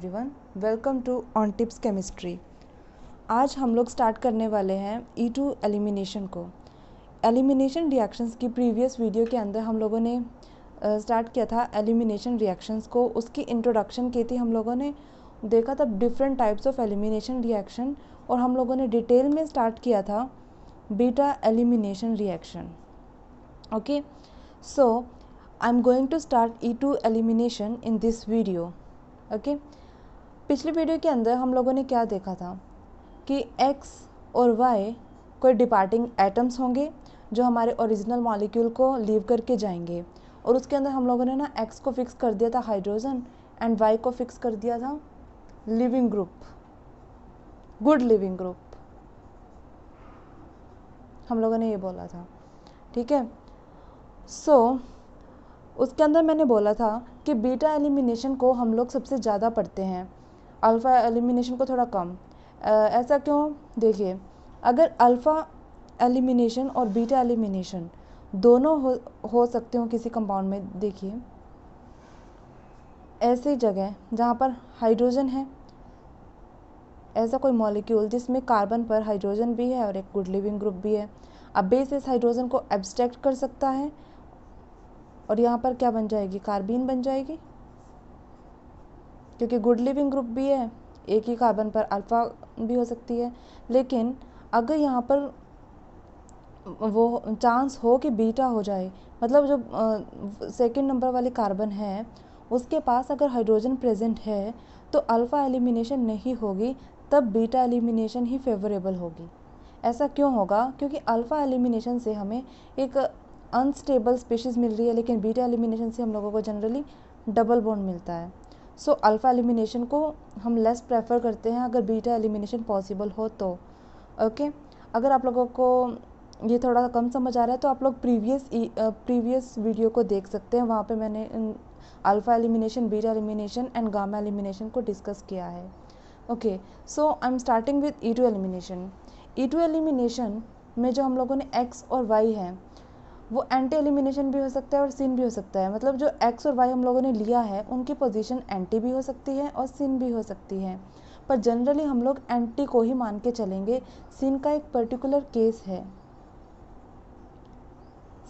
Everyone, welcome to on tips chemistry. आज हम लोग स्टार्ट करने वाले हैं E2 एलिमिनेशन को। एलिमिनेशन रिएक्शंस की प्रीवियस वीडियो के अंदर हम लोगों ने स्टार्ट किया था एलिमिनेशन रिएक्शंस को। उसकी इंट्रोडक्शन की थी, हम लोगों ने देखा था different types of elimination reaction, और हम लोगों ने डिटेल में स्टार्ट किया था beta elimination reaction. Okay, so I am going to start E2 elimination in this video. Okay, पिछली वीडियो के अंदर हम लोगों ने क्या देखा था कि X और Y कोई डिपार्टिंग एटम्स होंगे जो हमारे ओरिजिनल मॉलिक्यूल को लीव करके जाएंगे, और उसके अंदर हम लोगों ने ना X को फिक्स कर दिया था हाइड्रोजन एंड Y को फिक्स कर दिया था leaving group, good leaving group, हम लोगों ने ये बोला था। ठीक है, सो उसके अंदर मैंने बोला था कि बीटा एलिमिनेशन को हम लोग सबसे ज़्यादा पढ़ते हैं, अल्फ़ा एलिमिनेशन को थोड़ा कम। ऐसा क्यों? देखिए, अगर अल्फ़ा एलिमिनेशन और बीटा एलिमिनेशन दोनों हो सकते हो किसी कंपाउंड में, देखिए ऐसी जगह जहाँ पर हाइड्रोजन है, ऐसा कोई मॉलिक्यूल जिसमें कार्बन पर हाइड्रोजन भी है और एक गुड लिविंग ग्रुप भी है, अब बेस इस हाइड्रोजन को एब्स्ट्रैक्ट कर सकता है और यहाँ पर क्या बन जाएगी? कार्बीन बन जाएगी, क्योंकि गुड लिविंग ग्रुप भी है, एक ही कार्बन पर अल्फ़ा भी हो सकती है। लेकिन अगर यहाँ पर वो चांस हो कि बीटा हो जाए, मतलब जो सेकंड नंबर वाली कार्बन है उसके पास अगर हाइड्रोजन प्रेजेंट है तो अल्फ़ा एलिमिनेशन नहीं होगी, तब बीटा एलिमिनेशन ही फेवरेबल होगी। ऐसा क्यों होगा? क्योंकि अल्फ़ा एलिमिनेशन से हमें एक अनस्टेबल स्पीशीज़ मिल रही है, लेकिन बीटा एलिमिनेशन से हम लोगों को जनरली डबल बॉन्ड मिलता है। सो अल्फ़ा एलिमिनेशन को हम लेस प्रेफर करते हैं अगर बीटा एलिमिनेशन पॉसिबल हो तो। ओके, अगर आप लोगों को ये थोड़ा कम समझ आ रहा है तो आप लोग प्रीवियस वीडियो को देख सकते हैं, वहाँ पे मैंने alpha elimination, beta elimination and gamma elimination को डिस्कस किया है। Okay, so I am starting with E2 elimination. E2 elimination में जो हम लोगों ने X और Y है वो एंटी एलिमिनेशन भी हो सकता है और सिन भी हो सकता है। मतलब जो X और Y हम लोगों ने लिया है उनकी पोजीशन एंटी भी हो सकती है और सिन भी हो सकती है, पर जनरली हम लोग एंटी को ही मान के चलेंगे। सिन का एक पर्टिकुलर केस है,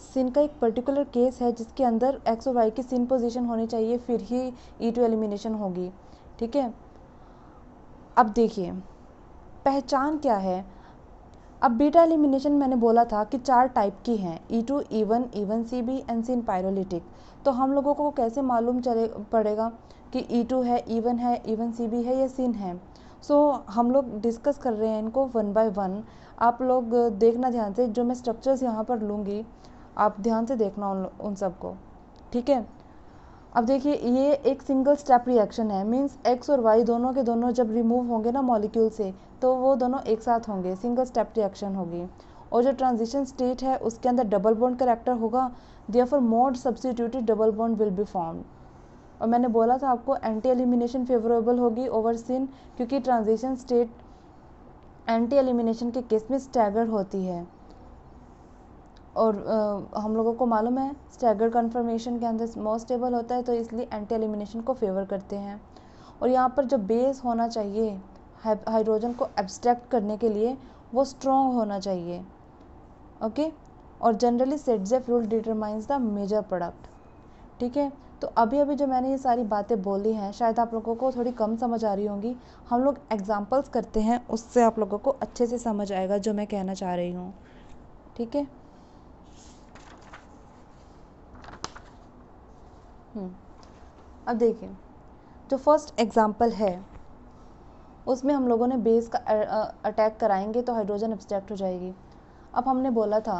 सिन का एक पर्टिकुलर केस है जिसके अंदर X और Y की सिन पोजीशन होनी चाहिए, फिर ही E2 एलिमिनेशन होगी। ठीक है, अब देखिए पहचान क्या है। अब बीटा एलिमिनेशन मैंने बोला था कि 4 टाइप की हैं, E2, E1, E1 CB and सिन पायरोलिटिक। तो हम लोगों को कैसे मालूम चले पड़ेगा कि E2 है, E1 है, E1 CB है या सिन है? सो हम लोग डिस्कस कर रहे हैं इनको वन बाय वन। आप लोग देखना ध्यान से, जो मैं स्ट्रक्चर्स यहाँ पर लूँगी आप ध्यान से देखना उन सबको। ठीक है, अब देखिए ये एक सिंगल स्टेप रिएक्शन है, मींस X और Y दोनों के दोनों जब रिमूव होंगे ना मॉलिक्यूल से तो वो दोनों एक साथ होंगे, सिंगल स्टेप रिएक्शन होगी। और जो ट्रांजिशन स्टेट है उसके अंदर डबल बॉन्ड कैरेक्टर होगा, therefore mode substituted double bond will be formed. और मैंने बोला था आपको एंटी एलिमिनेशन फेवरेबल होगी ओवर सिन, क्योंकि ट्रांजिशन स्टेट एंटी एलिमिनेशन के केस में स्टैगर्ड होती है, और हम लोगों को मालूम है स्टैगर्ड कन्फर्मेशन के अंदर मोर स्टेबल होता है, तो इसलिए एंटी एलिमिनेशन को फेवर करते हैं। और यहाँ पर जो बेस होना चाहिए हाइड्रोजन को एब्स्ट्रैक्ट करने के लिए वो स्ट्रॉन्ग होना चाहिए। ओके, और generally Saytzeff rule determines the major product. ठीक है, तो अभी अभी जो मैंने ये सारी बातें बोली हैं शायद आप लोगों को थोड़ी कम समझ आ रही होंगी। हम लोग एग्जाम्पल्स करते हैं, उससे आप लोगों को अच्छे से समझ आएगा जो मैं कहना चाह रही हूँ। ठीक है, अब देखिए जो फर्स्ट एग्जाम्पल है उसमें हम लोगों ने बेस का अटैक कराएंगे तो हाइड्रोजन एब्स्ट्रैक्ट हो जाएगी। अब हमने बोला था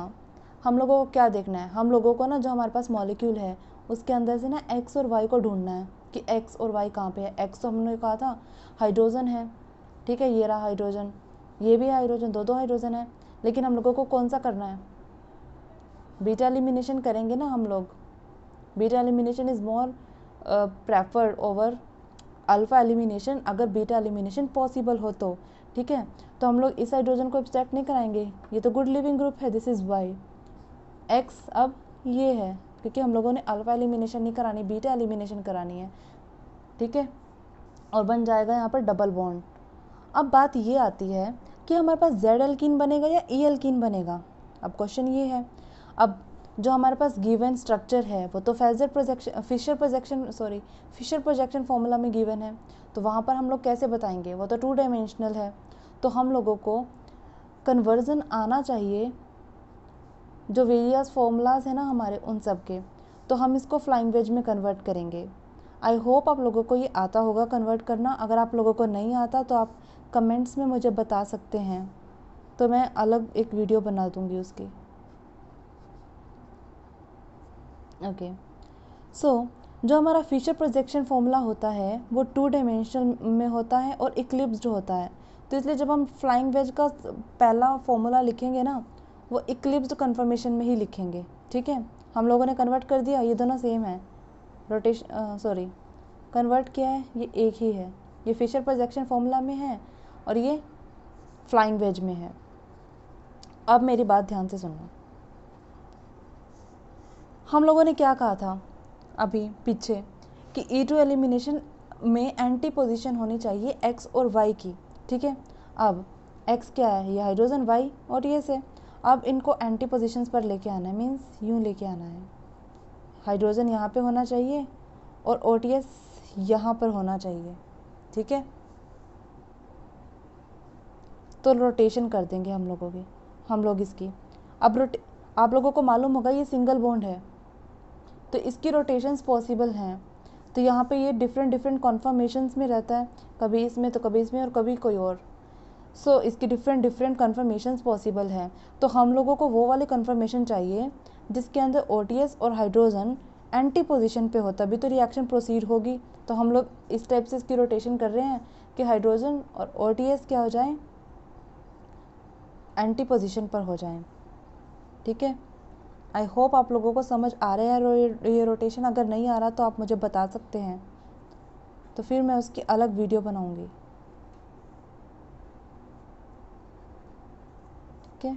हम लोगों को क्या देखना है, हम लोगों को ना जो हमारे पास मॉलिक्यूल है उसके अंदर से ना X और Y को ढूंढना है कि X और Y कहाँ पे है। X तो हमने कहा था हाइड्रोजन है, ठीक है, ये रहा हाइड्रोजन, ये भी हाइड्रोजन, दो हाइड्रोजन है। लेकिन हम लोगों को कौन सा करना है? बीटा एलिमिनेशन करेंगे ना हम लोग। Beta elimination is more preferred over alpha elimination अगर बीटा एलिमिनेशन पॉसिबल हो तो। ठीक है, तो हम लोग इस हाइड्रोजन को एब्स्ट्रैक्ट नहीं कराएंगे, ये तो गुड लिविंग ग्रुप है, दिस इज़ वाई। एक्स अब ये है क्योंकि हम लोगों ने अल्फ़ा एलिमिनेशन नहीं करानी, बीटा एलिमिनेशन करानी है। ठीक है, और बन जाएगा यहाँ पर डबल बॉन्ड। अब बात ये आती है कि हमारे पास जेड एल्कीन बनेगा या ई एल्कीन बनेगा। अब क्वेश्चन ये है, अब जो हमारे पास गिवन स्ट्रक्चर है वो तो फिशर प्रोजेक्शन फॉर्मूला में गिवन है, तो वहाँ पर हम लोग कैसे बताएंगे, वो तो 2 डायमेंशनल है। तो हम लोगों को कन्वर्जन आना चाहिए जो वेरियस फॉर्मूलाज है ना हमारे उन सब के, तो हम इसको फ्लाइंग वेज में कन्वर्ट करेंगे। आई होप आप लोगों को ये आता होगा कन्वर्ट करना। अगर आप लोगों को नहीं आता तो आप कमेंट्स में मुझे बता सकते हैं, तो मैं अलग एक वीडियो बना दूंगी उसकी। ओके, सो जो हमारा फिशर प्रोजेक्शन फॉर्मूला होता है वो 2 डायमेंशनल में होता है और इक्लिप्स्ड होता है। तो इसलिए जब हम फ्लाइंग वेज का पहला फॉर्मूला लिखेंगे ना, वो इक्लिप्स्ड कन्फर्मेशन में ही लिखेंगे। ठीक है, हम लोगों ने कन्वर्ट कर दिया, ये दोनों सेम है। कन्वर्ट किया है, ये एक ही है। ये फिशर प्रोजेक्शन फॉर्मूला में है और ये फ्लाइंग वेज में है। अब मेरी बात ध्यान से सुनना। हम लोगों ने क्या कहा था अभी पीछे कि E2 एलिमिनेशन में एंटी पोजीशन होनी चाहिए X और Y की। ठीक है, अब X क्या है, ये हाइड्रोजन, Y और ये से। अब इनको एंटी पोजीशंस पर लेके आना है, मीन्स यूँ लेके आना है। हाइड्रोजन यहाँ पे होना चाहिए और OTS यहाँ पर होना चाहिए। ठीक है, तो रोटेशन कर देंगे हम लोग इसकी। अब आप लोगों को मालूम होगा ये सिंगल बॉन्ड है, तो इसकी रोटेशंस पॉसिबल हैं। तो यहाँ पे ये डिफरेंट कॉन्फर्मेशंस में रहता है, कभी इसमें तो कभी इसमें और कभी कोई और। सो इसकी डिफरेंट कन्फर्मेशंस पॉसिबल हैं। तो हम लोगों को वो वाली कन्फर्मेशन चाहिए जिसके अंदर OTS और हाइड्रोजन एंटी पोजीशन पे हो, तभी तो रिएक्शन प्रोसीड होगी। तो हम लोग इस टाइप से इसकी रोटेशन कर रहे हैं कि हाइड्रोजन और OTS क्या हो जाए, एंटी पोजीशन पर हो जाएं। ठीक है, आई होप आप लोगों को समझ आ रहा है ये रोटेशन। अगर नहीं आ रहा तो आप मुझे बता सकते हैं, तो फिर मैं उसकी अलग वीडियो बनाऊंगी। ठीक है,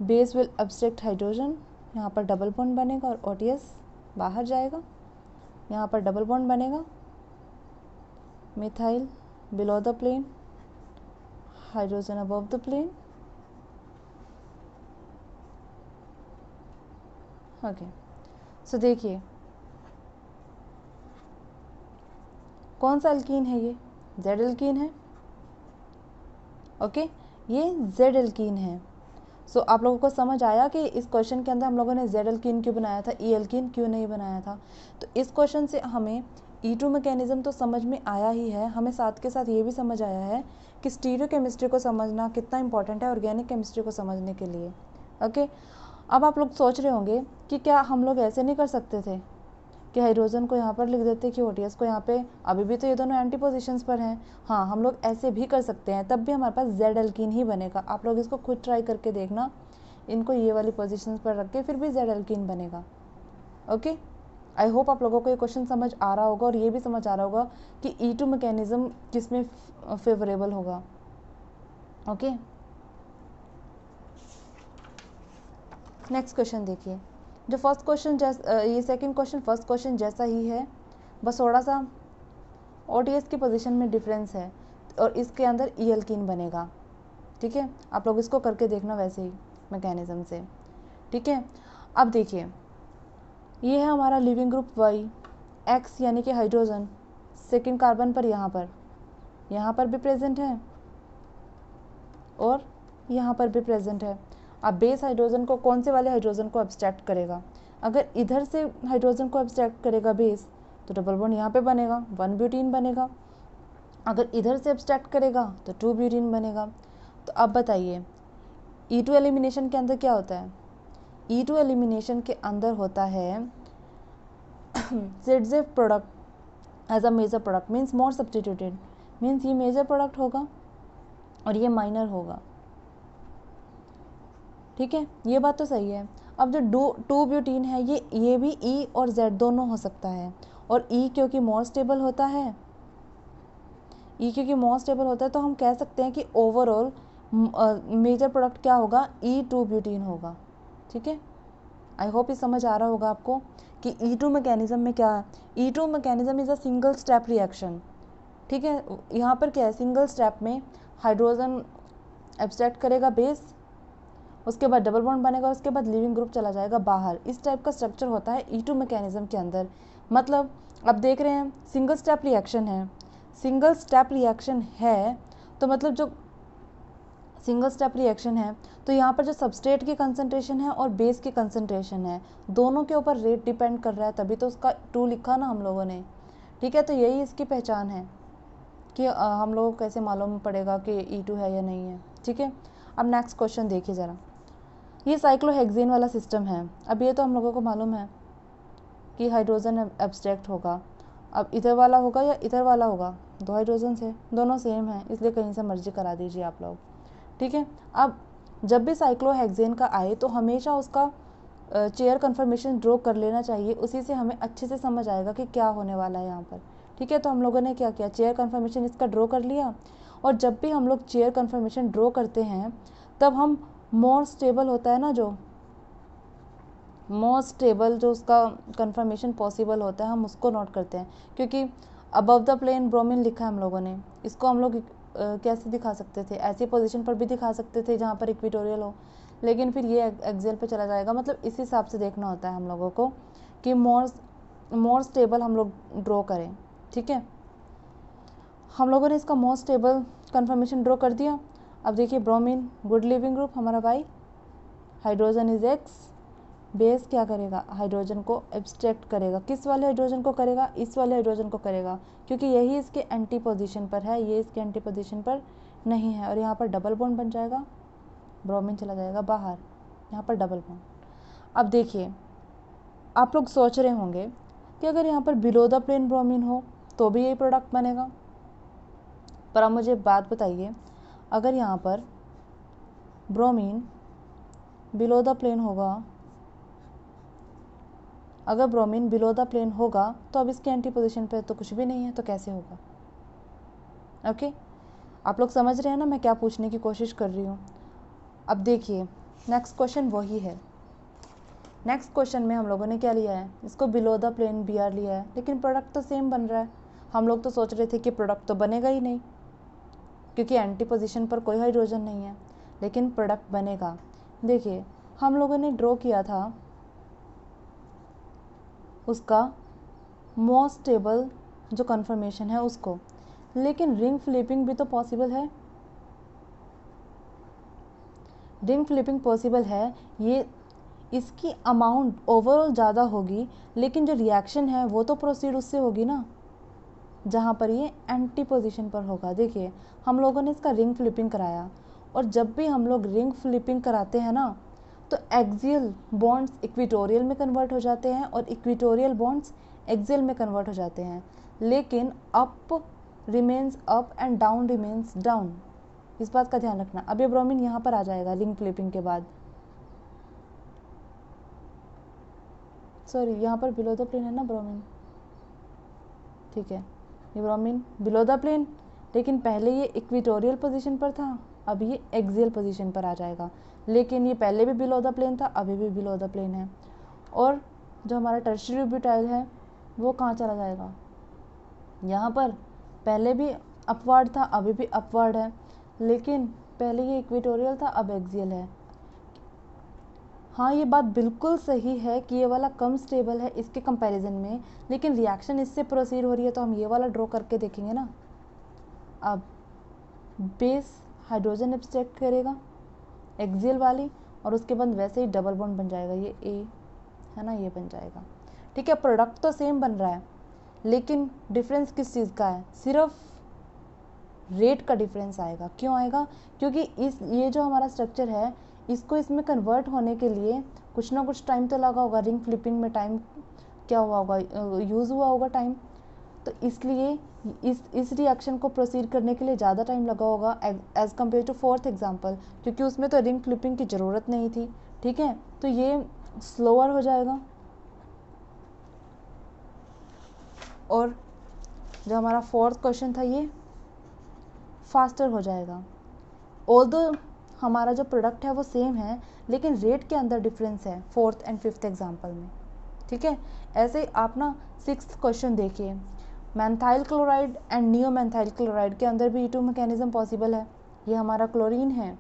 बेस विल अब्स्ट्रैक्ट हाइड्रोजन, यहाँ पर डबल बॉन्ड बनेगा और OTS बाहर जाएगा, यहाँ पर डबल बॉन्ड बनेगा, methyl below the plane, hydrogen above the plane. Okay, so देखिए कौन सा एल्कीन है, ये जेड एल्कीन है। ओके, ये जेड एल्कीन है। सो आप लोगों को समझ आया कि इस क्वेश्चन के अंदर हम लोगों ने जेड एल्कीन क्यों बनाया था, ई एल्कीन क्यों नहीं बनाया था। तो इस क्वेश्चन से हमें E2 मैकेनिज्म तो समझ में आया ही है, हमें साथ के साथ ये भी समझ आया है कि स्टीरियो केमिस्ट्री को समझना कितना इंपॉर्टेंट है ऑर्गेनिक केमिस्ट्री को समझने के लिए। ओके, अब आप लोग सोच रहे होंगे कि क्या हम लोग ऐसे नहीं कर सकते थे कि हाइड्रोजन को यहाँ पर लिख देते कि OTS को यहाँ पे, अभी भी तो ये दोनों एंटी पोजीशंस पर हैं। हाँ, हम लोग ऐसे भी कर सकते हैं, तब भी हमारे पास जेड एल्कीन ही बनेगा। आप लोग इसको खुद ट्राई करके देखना, इनको ये वाली पोजीशंस पर रख के फिर भी जेड एल्कीन बनेगा। ओके, आई होप आप लोगों को ये क्वेश्चन समझ आ रहा होगा और ये भी समझ आ रहा होगा कि E2 मैकेनिज्म किसमें फेवरेबल होगा। ओके, नेक्स्ट क्वेश्चन देखिए। जो फर्स्ट क्वेश्चन ये सेकंड क्वेश्चन फर्स्ट क्वेश्चन जैसा ही है, बस थोड़ा सा OTS की पोजीशन में डिफरेंस है और इसके अंदर ई एल्कीन बनेगा। ठीक है, आप लोग इसको करके देखना वैसे ही मैकेनिज्म से। ठीक है, अब देखिए ये है हमारा लिविंग ग्रुप Y, X यानी कि हाइड्रोजन सेकेंड कार्बन पर यहाँ पर भी प्रेजेंट है और यहाँ पर भी प्रेजेंट है। अब बेस हाइड्रोजन को, कौन से वाले हाइड्रोजन को एब्स्ट्रैक्ट करेगा, अगर इधर से हाइड्रोजन को एब्स्ट्रैक्ट करेगा बेस, तो डबल बॉन्ड यहाँ पे बनेगा, 1 ब्यूटीन बनेगा। अगर इधर से एब्स्ट्रैक्ट करेगा तो 2 ब्यूटीन बनेगा। तो अब बताइए E2 एलिमिनेशन के अंदर क्या होता है, E2 एलिमिनेशन के अंदर होता है ZZ product as a major product, means more substituted, means ये मेजर प्रोडक्ट होगा और ये माइनर होगा। ठीक है, ये बात तो सही है। अब जो 2 ब्यूटीन है ये भी E और Z दोनों हो सकता है, और E क्योंकि मोर स्टेबल होता है, तो हम कह सकते हैं कि ओवरऑल मेजर प्रोडक्ट क्या होगा, E2 ब्यूटीन होगा। ठीक है, आई होप ये समझ आ रहा होगा आपको कि E2 मैकेनिज्म में क्या है, E2 mechanism is a single step reaction, ठीक है। यहाँ पर क्या है, सिंगल स्टेप में हाइड्रोजन एब्स्ट्रैक्ट करेगा बेस, उसके बाद डबल बॉन्ड बनेगा, उसके बाद लिविंग ग्रुप चला जाएगा बाहर। इस टाइप का स्ट्रक्चर होता है E2 मैकेनिज्म के अंदर। मतलब अब देख रहे हैं सिंगल स्टेप रिएक्शन है, सिंगल स्टेप रिएक्शन है तो मतलब जो सिंगल स्टेप रिएक्शन है तो यहाँ पर जो सबस्ट्रेट की कंसंट्रेशन है और बेस की कंसंट्रेशन है, दोनों के ऊपर रेट डिपेंड कर रहा है, तभी तो उसका 2 लिखा ना हम लोगों ने, ठीक है। तो यही इसकी पहचान है कि हम लोगों को कैसे मालूम पड़ेगा कि E2 है या नहीं है, ठीक है। अब नेक्स्ट क्वेश्चन देखिए ज़रा, ये साइक्लोहेक्सेन वाला सिस्टम है। अब ये तो हम लोगों को मालूम है कि हाइड्रोजन एब्स्ट्रैक्ट होगा, अब इधर वाला होगा या इधर वाला होगा, 2 हाइड्रोजन है, दोनों सेम है, इसलिए कहीं से मर्जी करा दीजिए आप लोग, ठीक है। अब जब भी साइक्लोहेक्सेन का आए तो हमेशा उसका चेयर कन्फर्मेशन ड्रॉ कर लेना चाहिए, उसी से हमें अच्छे से समझ आएगा कि क्या होने वाला है यहाँ पर, ठीक है। तो हम लोगों ने क्या किया, चेयर कन्फर्मेशन इसका ड्रॉ कर लिया, और जब भी हम लोग चेयर कन्फर्मेशन ड्रॉ करते हैं तब हम मोर स्टेबल होता है ना, जो मोस्ट स्टेबल जो उसका कंफर्मेशन पॉसिबल होता है हम उसको नोट करते हैं, क्योंकि अबव द प्लेन ब्रोमीन लिखा है हम लोगों ने, इसको हम लोग कैसे दिखा सकते थे, ऐसी पोजीशन पर भी दिखा सकते थे जहाँ पर इक्वेटोरियल हो, लेकिन फिर ये एक्सियल पे चला जाएगा। मतलब इस हिसाब से देखना होता है हम लोगों को कि मोर स्टेबल हम लोग ड्रॉ करें, ठीक है। हम लोगों ने इसका मोस्ट स्टेबल कंफर्मेशन ड्रॉ कर दिया। अब देखिए ब्रोमीन गुड लिविंग ग्रुप हमारा भाई, हाइड्रोजन इज एक्स, बेस क्या करेगा, हाइड्रोजन को एब्स्ट्रैक्ट करेगा, किस वाले हाइड्रोजन को करेगा, इस वाले हाइड्रोजन को करेगा, क्योंकि यही इसके एंटी पोजीशन पर है, ये इसके एंटी पोजीशन पर नहीं है, और यहाँ पर डबल बॉन्ड बन जाएगा, ब्रोमीन चला जाएगा बाहर, यहाँ पर डबल बॉन्ड। अब देखिए आप लोग सोच रहे होंगे कि अगर यहाँ पर बिलो द प्लेन ब्रोमीन हो तो भी यही प्रोडक्ट बनेगा, पर अब मुझे बात बताइए, अगर यहाँ पर ब्रोमीन बिलो द प्लेन होगा, अगर ब्रोमीन बिलो द प्लेन होगा तो अब इसके एंटी पोजीशन पे तो कुछ भी नहीं है, तो कैसे होगा। ओके, आप लोग समझ रहे हैं ना मैं क्या पूछने की कोशिश कर रही हूँ। अब देखिए नेक्स्ट क्वेश्चन वही है, नेक्स्ट क्वेश्चन में हम लोगों ने क्या लिया है, इसको बिलो द प्लेन Br लिया है, लेकिन प्रोडक्ट तो सेम बन रहा है। हम लोग तो सोच रहे थे कि प्रोडक्ट तो बनेगा ही नहीं, क्योंकि एंटी पोजीशन पर कोई हाइड्रोजन नहीं है, लेकिन प्रोडक्ट बनेगा। देखिए हम लोगों ने ड्रॉ किया था उसका मोस्ट स्टेबल जो कन्फर्मेशन है उसको, लेकिन रिंग फ्लिपिंग भी तो पॉसिबल है, रिंग फ्लिपिंग पॉसिबल है, ये इसकी अमाउंट ओवरऑल ज़्यादा होगी, लेकिन जो रिएक्शन है वो तो प्रोसीड उससे होगी ना जहाँ पर ये एंटी पोजीशन पर होगा। देखिए हम लोगों ने इसका रिंग फ्लिपिंग कराया, और जब भी हम लोग रिंग फ्लिपिंग कराते हैं ना तो एक्सियल बॉन्ड्स इक्वेटोरियल में कन्वर्ट हो जाते हैं और इक्वेटोरियल बॉन्ड्स एक्सियल में कन्वर्ट हो जाते हैं, लेकिन up remains up and down remains down, इस बात का ध्यान रखना। अब ये ब्रोमीन यहाँ पर आ जाएगा रिंग फ्लिपिंग के बाद, सॉरी यहाँ पर बिलो द प्लेन है ना ब्रोमीन, ठीक है, ये ब्रोमीन बिलो द प्लेन, लेकिन पहले ये इक्वेटोरियल पोजीशन पर था, अब ये एक्सियल पोजीशन पर आ जाएगा, लेकिन ये पहले भी बिलो द प्लेन था, अभी भी बिलो द प्लेन है। और जो हमारा टर्शियरी ब्यूटाइल है वो कहाँ चला जाएगा, यहाँ पर पहले भी अपवर्ड था, अभी भी अपवर्ड है, लेकिन पहले ये इक्वेटोरियल था, अब एक्सियल है। हाँ ये बात बिल्कुल सही है कि ये वाला कम स्टेबल है इसके कंपैरिजन में, लेकिन रिएक्शन इससे प्रोसीड हो रही है तो हम ये वाला ड्रॉ करके देखेंगे ना। अब बेस हाइड्रोजन एब्स्ट्रैक्ट करेगा एक्सियल वाली, और उसके बाद वैसे ही डबल बॉन्ड बन जाएगा, ये ए है ना, ये बन जाएगा, ठीक है। प्रोडक्ट तो सेम बन रहा है, लेकिन डिफरेंस किस चीज़ का है, सिर्फ रेट का डिफरेंस आएगा। क्यों आएगा, क्योंकि ये जो हमारा स्ट्रक्चर है इसको इसमें कन्वर्ट होने के लिए कुछ ना कुछ टाइम तो लगा होगा, रिंग फ्लिपिंग में टाइम क्या हुआ होगा, यूज़ हुआ होगा टाइम, तो इसलिए इस रिएक्शन को प्रोसीड करने के लिए ज़्यादा टाइम लगा होगा as compare to fourth example, क्योंकि उसमें तो रिंग फ्लिपिंग की ज़रूरत नहीं थी, ठीक है, तो ये स्लोअर हो जाएगा। और जो हमारा फोर्थ क्वेश्चन था ये फास्टर हो जाएगा। ऑल्दो हमारा जो प्रोडक्ट है वो सेम है, लेकिन रेट के अंदर डिफरेंस है फोर्थ एंड फिफ्थ एग्जाम्पल में, ठीक है। ऐसे ही आप ना 6th क्वेश्चन देखिए, मैंथाइल क्लोराइड एंड नियो मैंथाइल क्लोराइड के अंदर भी E2 मैकेनिज्म पॉसिबल है। ये हमारा क्लोरीन है,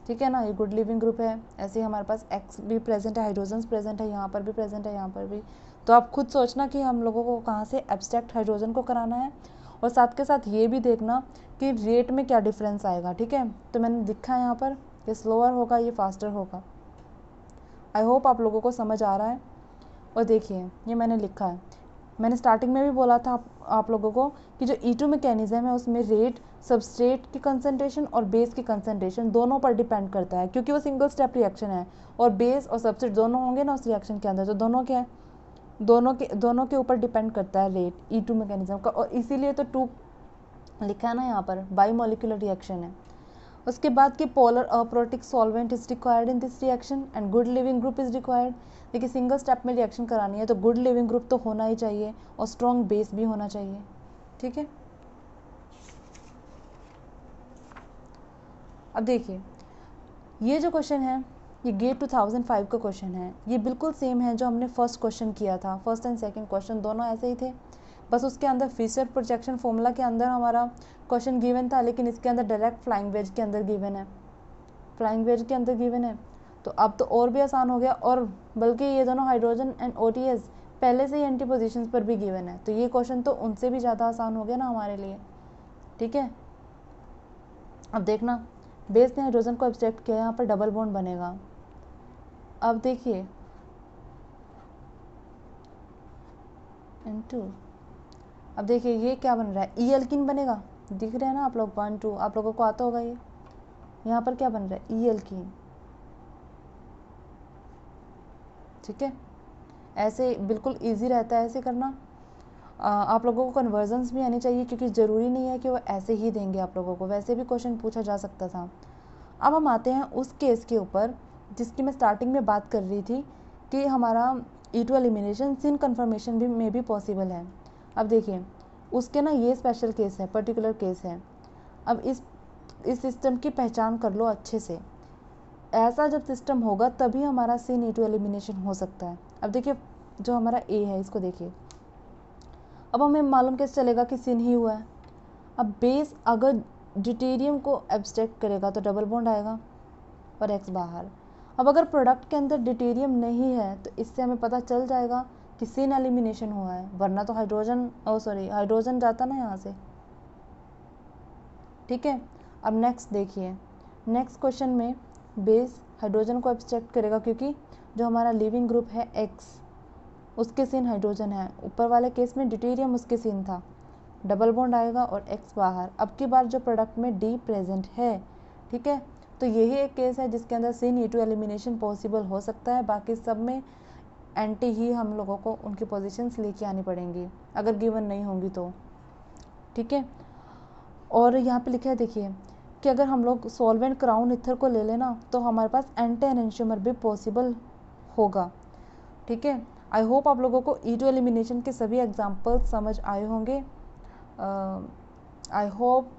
ठीक है ना, ये गुड लिविंग ग्रुप है। ऐसे ही हमारे पास X भी प्रेजेंट है, हाइड्रोजन्स प्रेजेंट है, यहाँ पर भी प्रेजेंट है, यहाँ पर भी। तो आप खुद सोचना कि हम लोगों को कहाँ से एब्स्ट्रैक्ट हाइड्रोजन को कराना है, और साथ के साथ ये भी देखना कि रेट में क्या डिफरेंस आएगा, ठीक है। तो मैंने लिखा है यहाँ पर, ये स्लोअर होगा, ये फास्टर होगा। आई होप आप लोगों को समझ आ रहा है। और देखिए ये मैंने लिखा है, मैंने स्टार्टिंग में भी बोला था आप लोगों को कि जो E2 मैकेनिज्म है उसमें रेट सबस्ट्रेट की कंसंट्रेशन और बेस की कंसंट्रेशन दोनों पर डिपेंड करता है, क्योंकि वो सिंगल स्टेप रिएक्शन है और बेस और सबस्ट्रेट दोनों होंगे ना उस रिएक्शन के अंदर, तो दोनों क्या है, दोनों के ऊपर डिपेंड करता है रेट E2 मैकेनिज्म का, और इसीलिए तो 2 लिखा है ना यहाँ पर, बाई मॉलिक्यूलर रिएक्शन है। उसके बाद कि polar aprotic solvent is required in this reaction and good leaving group is required. देखिए सिंगल स्टेप में रिएक्शन करानी है तो गुड लिविंग ग्रुप तो होना ही चाहिए और स्ट्रॉन्ग बेस भी होना चाहिए, ठीक है। अब देखिए ये जो क्वेश्चन है ये गेट 2005 का क्वेश्चन है, ये बिल्कुल सेम है जो हमने फर्स्ट क्वेश्चन किया था। फर्स्ट एंड सेकंड क्वेश्चन दोनों ऐसे ही थे, बस उसके अंदर फिशर प्रोजेक्शन फॉर्मूला के अंदर हमारा क्वेश्चन गिवन था, लेकिन इसके अंदर डायरेक्ट फ्लाइंग वेज के अंदर गिवन है, फ्लाइंग वेज के अंदर गिवन है। तो अब तो और भी आसान हो गया, और बल्कि ये दोनों हाइड्रोजन एंड OTS पहले से ही एंटी पोजिशन पर भी गिवन है, तो ये क्वेश्चन तो उनसे भी ज़्यादा आसान हो गया ना हमारे लिए, ठीक है। अब देखना बेस ने हाइड्रोजन को एब्स्ट्रैक्ट किया, यहाँ पर डबल बॉन्ड बनेगा। अब देखिए N2, अब देखिए ये क्या बन रहा है, E एल्किन बनेगा, दिख रहे हैं ना आप लोग 1 2, आप लोगों को आता होगा ये। यहाँ पर क्या बन रहा है, E एल्किन, ठीक है। ऐसे बिल्कुल इजी रहता है ऐसे करना। आप लोगों को कन्वर्जन्स भी आनी चाहिए, क्योंकि ज़रूरी नहीं है कि वो ऐसे ही देंगे आप लोगों को, वैसे भी क्वेश्चन पूछा जा सकता था। अब हम आते हैं उस केस के ऊपर जिसकी मैं स्टार्टिंग में बात कर रही थी कि हमारा E2 एलिमिनेशन सिन कन्फर्मेशन भी में भी पॉसिबल है। अब देखिए उसके ना ये स्पेशल केस है, पर्टिकुलर केस है। अब इस सिस्टम की पहचान कर लो अच्छे से, ऐसा जब सिस्टम होगा तभी हमारा सिन E2 एलिमिनेशन हो सकता है। अब देखिए जो हमारा A है इसको देखिए, अब हमें मालूम कैसे चलेगा कि सिन ही हुआ है। अब बेस अगर ड्यूटेरियम को एब्स्ट्रैक्ट करेगा तो डबल बॉन्ड आएगा और X बाहर। अब अगर प्रोडक्ट के अंदर ड्यूटेरियम नहीं है तो इससे हमें पता चल जाएगा कि सिन एलिमिनेशन हुआ है, वरना तो हाइड्रोजन जाता ना यहाँ से, ठीक है। अब नेक्स्ट देखिए, नेक्स्ट क्वेश्चन में बेस हाइड्रोजन को एब्स्ट्रैक्ट करेगा, क्योंकि जो हमारा लिविंग ग्रुप है X उसके सिन हाइड्रोजन है, ऊपर वाले केस में ड्यूटेरियम उसके सिन था, डबल बॉन्ड आएगा और X बाहर। अब की बार जो प्रोडक्ट में D प्रेजेंट है, ठीक है, तो यही एक केस है जिसके अंदर सिन E2 एलिमिनेशन पॉसिबल हो सकता है। बाकी सब में एंटी ही हम लोगों को उनकी पोजीशंस लेके आनी पड़ेंगी अगर गिवन नहीं होंगी तो, ठीक है। और यहाँ पे लिखा है देखिए कि अगर हम लोग सॉल्वेंट क्राउन इथर को ले लेना तो हमारे पास एंटी एनेंशियोमर भी पॉसिबल होगा, ठीक है। आई होप आप लोगों को E2 एलिमिनेशन के सभी एग्जाम्पल्स समझ आए होंगे। आई होप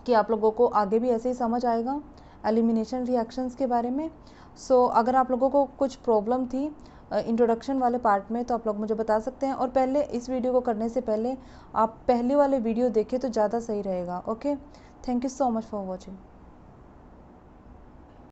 कि आप लोगों को आगे भी ऐसे ही समझ आएगा एलिमिनेशन रिएक्शंस के बारे में। सो अगर आप लोगों को कुछ प्रॉब्लम थी इंट्रोडक्शन वाले पार्ट में तो आप लोग मुझे बता सकते हैं, और पहले इस वीडियो को करने से पहले आप पहले वाले वीडियो देखें तो ज़्यादा सही रहेगा। Okay, thank you so much for watching.